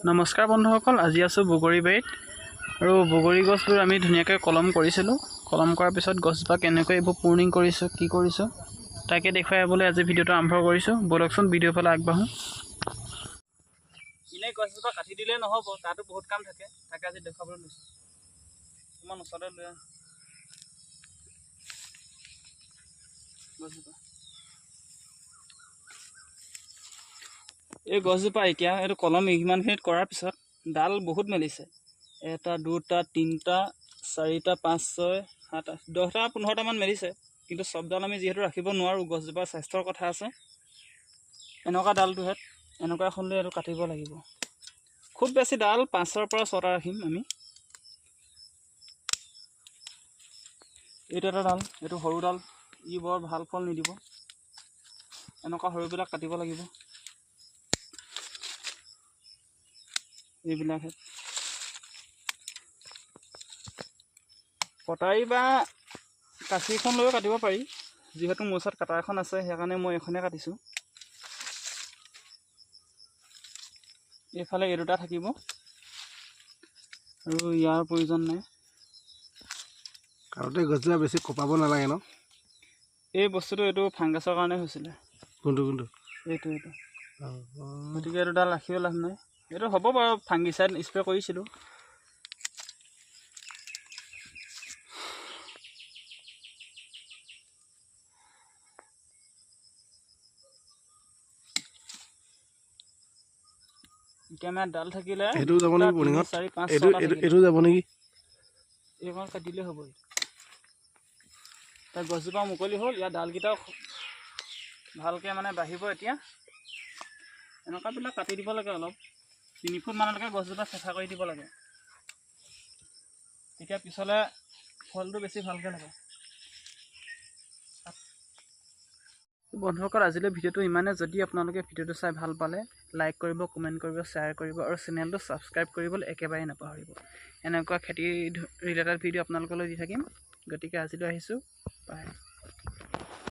নমস্কাৰ বন্ধুসকল, আজি আছোঁ বগৰীবাৰীত আৰু বগৰী গছবোৰ আমি ধুনীয়াকৈ কলম কৰিছিলোঁ। কলম কৰাৰ পিছত গছজোপা কেনেকৈ এইবোৰ প্ৰুনিং কৰিছোঁ, কি কৰিছোঁ তাকে দেখুৱাবলৈ আজি ভিডিঅ'টো আৰম্ভ কৰিছোঁ। ব'লকচোন ভিডিঅ'ৰ ফালে আগবাঢ়োঁ। এনেই গছজোপা কাটি দিলেই নহ'ব, তাতো বহুত কাম থাকে, তাকে আজি দেখুৱাবলৈ লৈছোঁ। অকণমান ওচৰতে লৈ গছজোপা। এই গছজোপা এতিয়া এইটো কলম ইমানখিনিত কৰাৰ পিছত ডাল বহুত মেলিছে। 1 2 3 4 5 6 7 8 10টা 15টামান মেলিছে, কিন্তু চব ডাল আমি যিহেতু ৰাখিব নোৱাৰোঁ, গছজোপাৰ স্বাস্থ্যৰ কথা আছে। এনেকুৱা ডালটোহেঁত এনেকুৱা এখন লৈ এইটো কাটিব লাগিব। খুব বেছি ডাল 5ৰ পৰা 6টা ৰাখিম আমি। এইটো এটা ডাল, এইটো সৰু ডাল, ই বৰ ভাল ফল নিদিব। এনেকুৱা সৰুবিলাক কাটিব লাগিব। এইবিলাকহে কটাৰী বা কাঁচি এখন লৈও কাটিব পাৰি, যিহেতু মোৰ ওচৰত কাটা এখন আছে, সেইকাৰণে মই এইখনে কাটিছোঁ। এইফালে এই দুটা থাকিব আৰু ইয়াৰ প্ৰয়োজন নাই। কাৰোতে গছজোপা বেছি কপাব নালাগে ন? এই বস্তুটো এইটো ফাংগাছৰ কাৰণে হৈছিলে। কোনটো এইটো গতিকে এইটো ডাল ৰাখিও লাভ নাই। এইটো হ'ব বাৰু, ফাংগিচাইড স্প্ৰে কৰিছিলোঁ। এতিয়া আমাৰ ডাল থাকিলে 4 5 এইটো যাব নেকি? এইখন কাটিলেই হ'ব। তাৰ গছজোপা মুকলি হ'ল, ইয়াৰ ডালকেইটাও ভালকৈ মানে বাঢ়িব। এতিয়া এনেকুৱাবিলাক কাটি দিব লাগে, অলপ 3 ফুট মানলৈকে গছজোপা চেফা কৰি দিব লাগে, তেতিয়া পিছলৈ ফলটো বেছি ভালকৈ লাগে। বন্ধুসকল, আজিলৈ ভিডিঅ'টো ইমানে। যদি আপোনালোকে ভিডিঅ'টো চাই ভাল পালে, লাইক কৰিব, কমেণ্ট কৰিব, শ্বেয়াৰ কৰিব আৰু চেনেলটো ছাবস্ক্ৰাইব কৰিবলৈ একেবাৰে নাপাহৰিব। এনেকুৱা খেতি ৰিলেটেড ভিডিঅ' আপোনালোকলৈ দি থাকিম। গতিকে আজিলৈ আহিছোঁ, বাই।